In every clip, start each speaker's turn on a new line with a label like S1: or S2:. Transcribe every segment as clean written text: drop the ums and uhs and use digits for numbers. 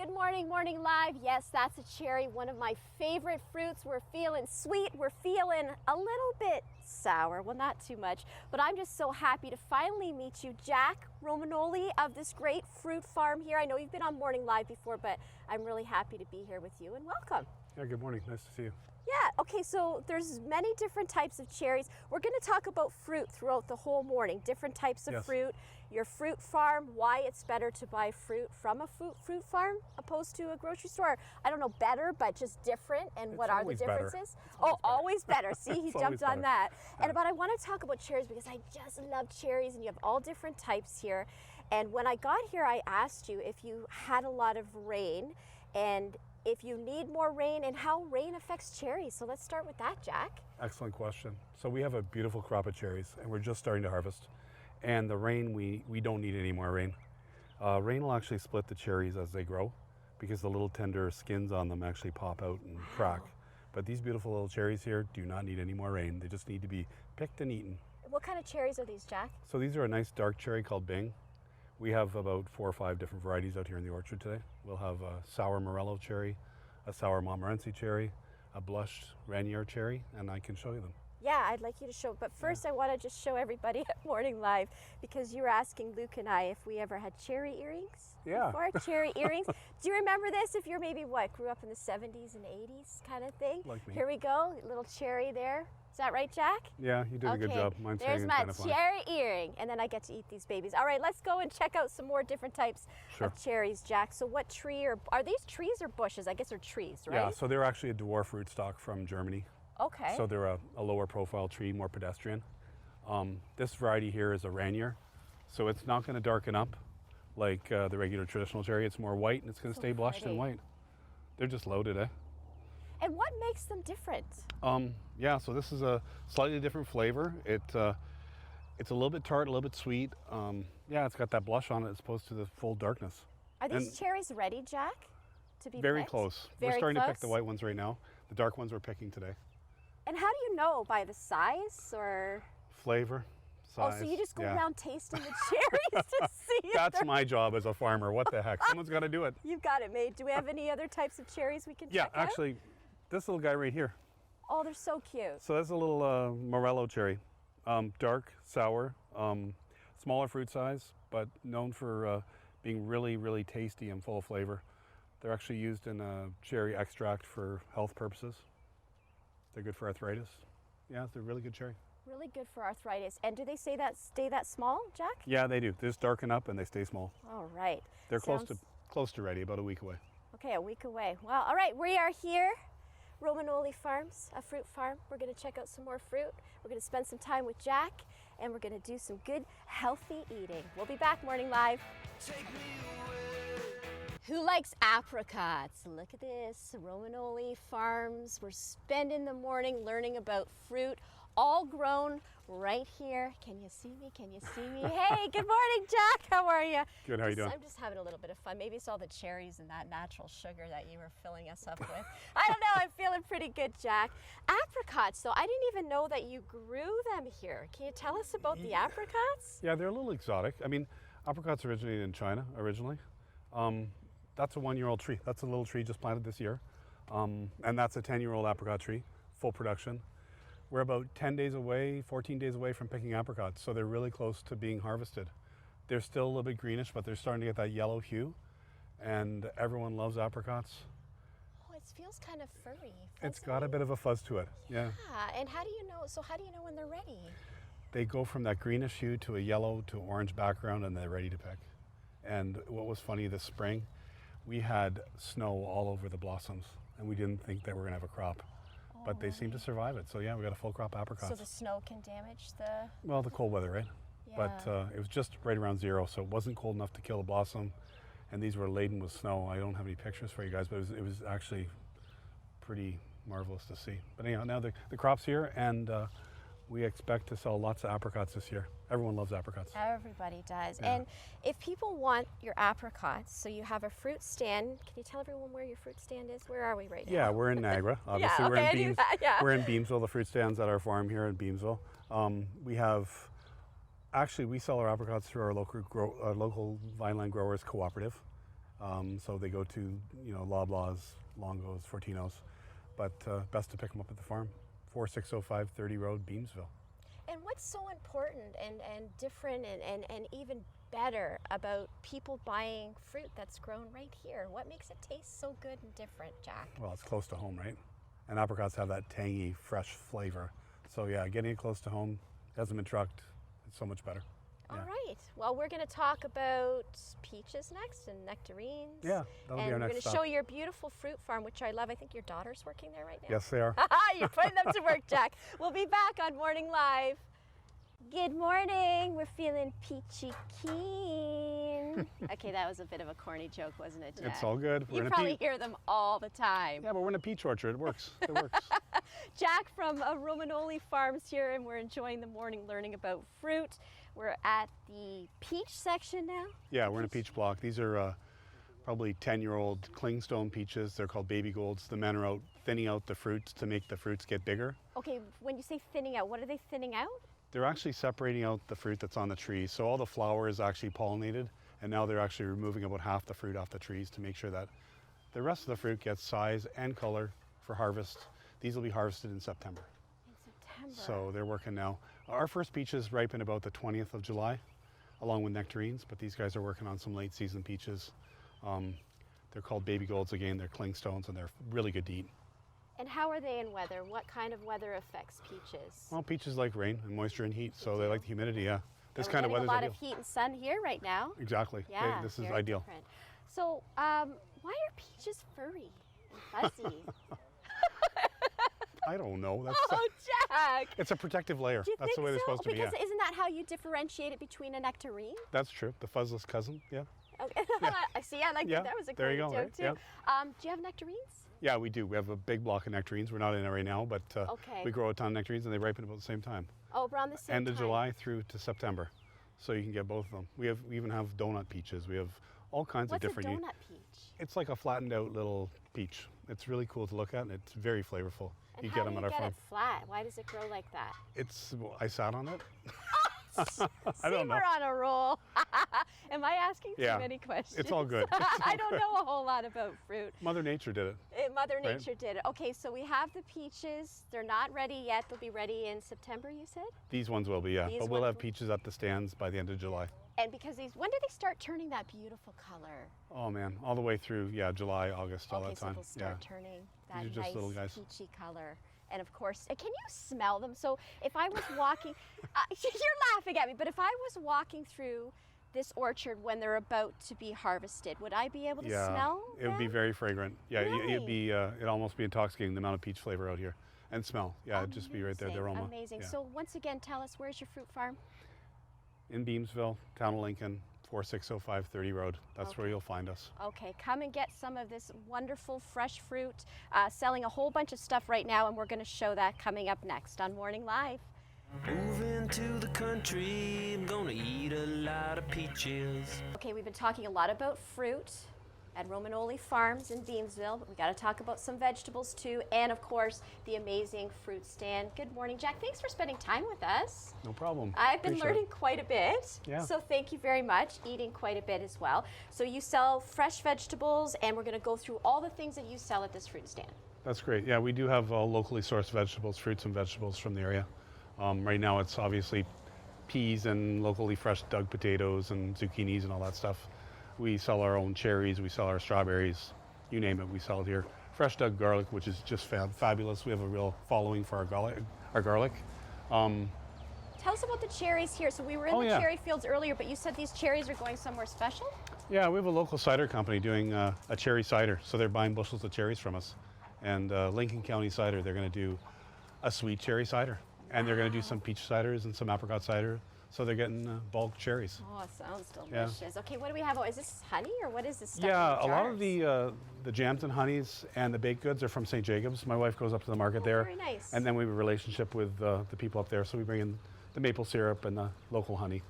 S1: Good morning, Morning Live. Yes, that's a cherry, one of my favorite fruits. We're feeling sweet. We're feeling a little bit sour. Well, not too much, but I'm just so happy to finally meet you, Jack Romagnoli of this great fruit farm here. I know you've been on Morning Live before, but I'm really happy to be here with you, and welcome.
S2: Yeah, good morning. Nice to see you.
S1: Yeah, okay, so there's many different types of cherries. We're going to talk about fruit throughout the whole morning, different types of fruit, your fruit farm, why it's better to buy fruit from a fruit farm opposed to a grocery store. I don't know, better, but just different, and what are the differences? Always better. See, he jumped on that. Yeah. But I want to talk about cherries because I just love cherries, and you have all different types here. And when I got here, I asked you if you had a lot of rain, and if you need more rain, and how rain affects cherries. So let's start with that, Jack.
S2: Excellent question. So we have a beautiful crop of cherries, and we're just starting to harvest. And the rain, we don't need any more rain. Rain will actually split the cherries as they grow, because the little tender skins on them actually pop out and crack. But these beautiful little cherries here do not need any more rain. They just need to be picked and eaten.
S1: What kind of cherries are these, Jack?
S2: So these are a nice dark cherry called Bing. We have about 4 or 5 different varieties out here in the orchard today. We'll have a sour Morello cherry, a sour Montmorency cherry, a blushed Rainier cherry, and I can show you them.
S1: Yeah, I'd like you to show, but first I want to just show everybody at Morning Live, because you were asking Luke and I if we ever had cherry earrings before. Cherry earrings. Do you remember this? If you're maybe, grew up in the 70s and 80s kind of thing?
S2: Like me.
S1: Here we go, little cherry there. Is that right, Jack?
S2: Yeah, you did a good job. Mine's
S1: there's my cherry earring, and then I get to eat these babies. All right, let's go and check out some more different types of cherries, Jack. So what tree, or are these trees or bushes? I guess they're trees, right?
S2: Yeah, so they're actually a dwarf rootstock from Germany.
S1: Okay.
S2: So they're a lower profile tree, more pedestrian. This variety here is a Rainier, so it's not going to darken up like the regular traditional cherry. It's more white, and it's going to stay blushed and white. They're just loaded, eh?
S1: And what makes them different?
S2: Yeah, so this is a slightly different flavor. It's a little bit tart, a little bit sweet. Yeah, it's got that blush on it as opposed to the full darkness.
S1: Are these cherries ready, Jack, to be
S2: very
S1: picked?
S2: Close. We're starting to pick the white ones right now. The dark ones we're picking today.
S1: And how do you know? By the size or?
S2: Flavor, size.
S1: Oh, so you just go around tasting the cherries to see if
S2: That's my job as a farmer. What the heck? Someone's got to do it.
S1: You've got it made. Do we have any other types of cherries we can check out?
S2: Yeah, actually, this little guy right here.
S1: Oh, they're so cute.
S2: So that's a little Morello cherry. Dark, sour, smaller fruit size, but known for being really, really tasty and full of flavor. They're actually used in a cherry extract for health purposes. They're good for arthritis. Yeah, they're really good cherry.
S1: Really good for arthritis. And do they stay that small, Jack?
S2: Yeah, they do. They just darken up and they stay small.
S1: All right.
S2: They're close to ready, about a week away.
S1: Okay, a week away. Well, all right, we are here. Romagnoli Farms, a fruit farm. We're going to check out some more fruit. We're going to spend some time with Jack, and we're going to do some good, healthy eating. We'll be back, Morning Live. Take me away. Who likes apricots? Look at this, Romagnoli Farms. We're spending the morning learning about fruit, all grown right here. Can you see me? Can you see me? Hey, good morning, Jack. How are you?
S2: Good, how are you doing?
S1: I'm just having a little bit of fun. Maybe it's all the cherries and that natural sugar that you were filling us up with. I don't know, I'm feeling pretty good, Jack. Apricots, though, I didn't even know that you grew them here. Can you tell us about the apricots?
S2: Yeah, they're a little exotic. I mean, apricots originated in China originally. That's a 1-year-old tree. That's a little tree just planted this year. And that's a 10-year-old apricot tree, full production. We're about 10 days away, 14 days away from picking apricots, so they're really close to being harvested. They're still a little bit greenish, but they're starting to get that yellow hue, and everyone loves apricots.
S1: Oh, it feels kind of furry. Fuzzy.
S2: It's got a bit of a fuzz to it, yeah.
S1: And how do you know, when they're ready?
S2: They go from that greenish hue to a yellow to orange background, and they're ready to pick. And what was funny this spring, we had snow all over the blossoms, and we didn't think that we were going to have a crop. But they seem to survive it. So yeah, we got a full crop apricots.
S1: So the snow can damage the...
S2: Well, the cold weather, right? Yeah. But it was just right around 0, so it wasn't cold enough to kill the blossom. And these were laden with snow. I don't have any pictures for you guys, but it was actually pretty marvelous to see. But anyhow, now the crop's here, and we expect to sell lots of apricots this year. Everyone loves apricots.
S1: Everybody does. Yeah. And if people want your apricots, so you have a fruit stand. Can you tell everyone where your fruit stand is? Where are we right now?
S2: Yeah, we're in Niagara. Obviously, we're in Beamsville. The fruit stand's at our farm here in Beamsville. We sell our apricots through our local Vineland Growers Cooperative. So they go to, Loblaws, Longos, Fortinos, but best to pick them up at the farm. 4605 30 Road, Beamsville.
S1: And what's so important and different and even better about people buying fruit that's grown right here? What makes it taste so good and different, Jack?
S2: Well, it's close to home, right? And apricots have that tangy, fresh flavor. So yeah, getting it close to home, hasn't been trucked, it's so much better.
S1: All right. Well, we're going to talk about peaches next and nectarines.
S2: Yeah, that'll be our next
S1: And we're going to
S2: stop.
S1: show your beautiful fruit farm, which I love. I think your daughter's working there right now.
S2: Yes, they are.
S1: You're putting them to work, Jack. We'll be back on Morning Live. Good morning. We're feeling peachy keen. Okay, that was a bit of a corny joke, wasn't it, Jack?
S2: It's all good.
S1: You probably hear them all the time.
S2: Yeah, but we're in a peach orchard. It works. It works.
S1: Jack from Romagnoli Farms here, and we're enjoying the morning learning about fruit. We're at the peach section now.
S2: Yeah, we're in a peach block. These are probably 10-year-old clingstone peaches. They're called baby golds. The men are out thinning out the fruits to make the fruits get bigger.
S1: Okay, when you say thinning out, what are they thinning out?
S2: They're actually separating out the fruit that's on the tree. So all the flower is actually pollinated, and now they're actually removing about half the fruit off the trees to make sure that the rest of the fruit gets size and color for harvest. These will be harvested in September.
S1: In September.
S2: So they're working now. Our first peaches ripen about the 20th of July, along with nectarines, but these guys are working on some late season peaches. They're called baby golds again. They're clingstones, and they're really good to eat.
S1: And how are they in weather? What kind of weather affects peaches?
S2: Well, peaches like rain and moisture and heat, so they like the humidity, yeah. This
S1: And
S2: kind of
S1: we're
S2: weather's
S1: getting a lot
S2: ideal.
S1: of heat and sun here right now.
S2: Exactly.
S1: Yeah,
S2: This is
S1: very
S2: ideal.
S1: different. So, why are peaches furry and fuzzy?
S2: I don't know. That's
S1: Oh, Jack!
S2: it's a protective layer.
S1: Do you
S2: That's
S1: think
S2: the way they're
S1: so?
S2: supposed to be.
S1: Because
S2: Yeah.
S1: isn't that how you differentiate it between a nectarine?
S2: That's true. The fuzzless cousin. Yeah.
S1: Okay. I see. I like
S2: Yeah,
S1: that. That was a
S2: there
S1: great
S2: you go,
S1: joke
S2: right?
S1: too.
S2: Yeah.
S1: Do you have nectarines?
S2: Yeah, we do. We have a big block of nectarines. We're not in it right now, but
S1: Okay.
S2: we grow a ton of nectarines, and they ripen about the same time.
S1: Oh, around the same
S2: End of
S1: time.
S2: July through to September. So you can get both of them. We even have donut peaches. We have all kinds
S1: What's
S2: of different.
S1: a donut peach?
S2: It's like a flattened out little peach. It's really cool to look at, and it's very flavorful.
S1: And
S2: You
S1: how
S2: get
S1: do
S2: them
S1: you
S2: at our
S1: get
S2: farm.
S1: it flat? Why does it grow like that?
S2: I sat on it. I
S1: See,
S2: don't know.
S1: we're on a roll. Am I asking
S2: Yeah,
S1: too many questions?
S2: it's all good.
S1: I don't know a whole lot about fruit.
S2: Mother Nature did it.
S1: Mother
S2: Right.
S1: Nature did it. Okay, so we have the peaches. They're not ready yet. They'll be ready in September, you said?
S2: These ones will be, yeah.
S1: These
S2: But we'll
S1: ones
S2: have
S1: will-
S2: peaches at the stands by the end of July.
S1: And because when do they start turning that beautiful color?
S2: Oh man, all the way through, yeah, July, August, all
S1: Okay,
S2: that
S1: so
S2: time.
S1: they'll start turning that
S2: These are just
S1: nice
S2: little guys.
S1: peachy color. And of course, can you smell them? So if I was walking, you're laughing at me, but if I was walking through this orchard when they're about to be harvested, would I be able to
S2: Yeah,
S1: smell
S2: it would be
S1: them?
S2: very fragrant. Yeah,
S1: Really?
S2: it'd almost be intoxicating the amount of peach flavor out here, and smell. Yeah, it'd just be right there, the aroma.
S1: Amazing.
S2: Yeah.
S1: So once again, tell us, where's your fruit farm?
S2: In Beamsville, town of Lincoln, 4605 30 Road. That's where
S1: Okay.
S2: you'll find us.
S1: Okay, come and get some of this wonderful fresh fruit. Selling a whole bunch of stuff right now, and we're going to show that coming up next on Morning Live.
S3: Moving to the country, I'm gonna eat a lot of peaches.
S1: Okay, we've been talking a lot about fruit at Romagnoli Farms in Beamsville, but we got to talk about some vegetables too, and of course, the amazing fruit stand. Good morning, Jack. Thanks for spending time with us.
S2: No problem.
S1: I've been
S2: Appreciate it.
S1: learning quite a bit,
S2: Yeah.
S1: so thank you very much. Eating quite a bit as well. So you sell fresh vegetables, and we're going to go through all the things that you sell at this fruit stand.
S2: That's great. Yeah, we do have locally sourced vegetables, fruits and vegetables from the area. Right now it's obviously peas and locally fresh dug potatoes and zucchinis and all that stuff. We sell our own cherries, we sell our strawberries, you name it, we sell it here. Fresh dug garlic, which is just fabulous. We have a real following for our garlic.
S1: Tell us about the cherries here. So we were in the
S2: yeah.
S1: cherry fields earlier, but you said these cherries are going somewhere special?
S2: Yeah, we have a local cider company doing a cherry cider. So they're buying bushels of cherries from us. And Lincoln County Cider, they're going to do a sweet cherry cider. And they're going to do some peach ciders and some apricot cider. So they're getting bulk cherries.
S1: Oh, it sounds
S2: Yeah.
S1: delicious. Okay, what do we have? Oh, is this honey or what is this stuff?
S2: Yeah,
S1: in
S2: a lot of
S1: jars?
S2: the jams and honeys and the baked goods are from St. Jacobs. My wife goes up to the market there.
S1: Very nice.
S2: And then we have a relationship with the people up there. So we bring in the maple syrup and the local honey.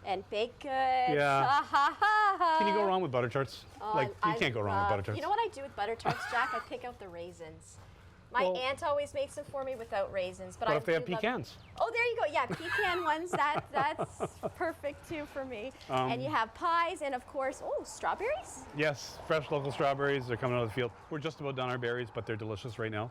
S1: And baked goods.
S2: Yeah.
S1: Ha, ha, ha, ha.
S2: Can you go wrong with butter tarts?
S1: Oh,
S2: like, you
S1: I
S2: can't go wrong with
S1: love-
S2: butter tarts.
S1: You know what I do with butter tarts, Jack? I pick out the raisins. My aunt always makes them for me without raisins. But
S2: what
S1: I
S2: if they have
S1: do love-
S2: pecans?
S1: Oh, there you go. Yeah, pecan ones. That's perfect too for me. And you have pies, and of course, oh, strawberries.
S2: Yes, fresh local strawberries. They're coming out of the field. We're just about done our berries, but they're delicious right now.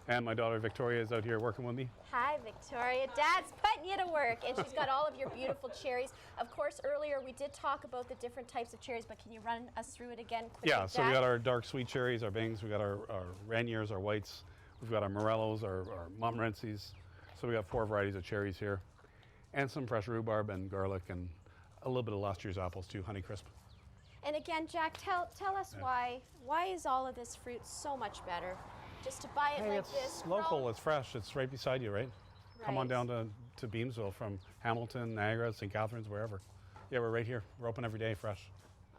S2: And my daughter Victoria is out here working with me.
S1: Hi, Victoria. Dad's putting you to work, and she's got all of your beautiful cherries. Of course, earlier we did talk about the different types of cherries, but can you run us through it again quickly,
S2: Yeah, so we
S1: Jack?
S2: got our dark sweet cherries, our bangs, we got our Rainiers, our whites, we've got our Morellos, our Montmorencys. So we got 4 varieties of cherries here, and some fresh rhubarb and garlic, and a little bit of last year's apples too, Honeycrisp.
S1: And again, Jack, tell us why is all of this fruit so much better? Just to buy it
S2: Hey,
S1: like
S2: it's
S1: this.
S2: local,
S1: grown-
S2: it's fresh, it's right beside you, right? Come on
S1: Right.
S2: down to Beamsville from Hamilton, Niagara, St. Catharines, wherever. Yeah, we're right here. We're open every day, fresh.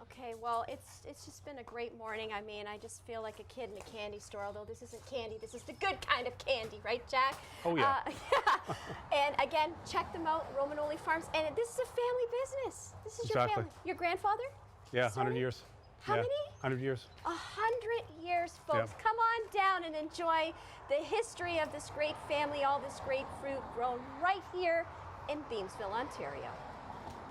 S1: Okay, well, it's just been a great morning. I mean, I just feel like a kid in a candy store, although this isn't candy. This is the good kind of candy, right, Jack?
S2: Oh, yeah.
S1: Yeah. And again, check them out, Romagnoli Farms. And this is a family business. This is
S2: Exactly.
S1: your family. Your grandfather?
S2: Yeah, 100
S1: Started?
S2: years.
S1: How
S2: Yeah,
S1: many?
S2: 100 years.
S1: 100 years, folks.
S2: Yep.
S1: Come on down and enjoy the history of this great family, all this great fruit grown right here in Beamsville, Ontario.